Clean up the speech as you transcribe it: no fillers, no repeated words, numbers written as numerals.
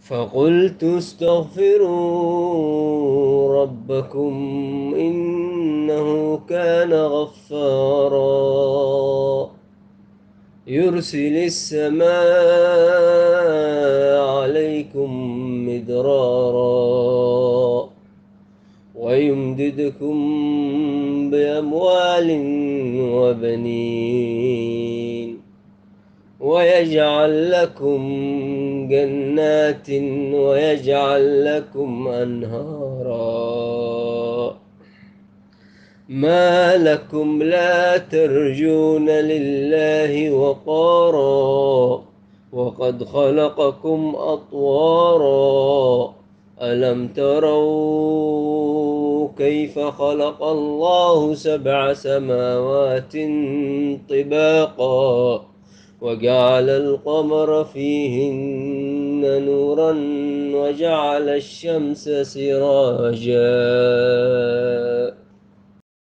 فقلت استغفروا ربكم إنه كان غفارا يرسل السماء عليكم مدرارا ويمددكم بأموال وبنين ويجعل لكم جنات ويجعل لكم أنهارا ما لكم لا ترجون لله وقارا وقد خلقكم أطوارا ألم تروا كيف خلق الله سبع سماوات طباقا وجعل القمر فيهن نورا وجعل الشمس سراجا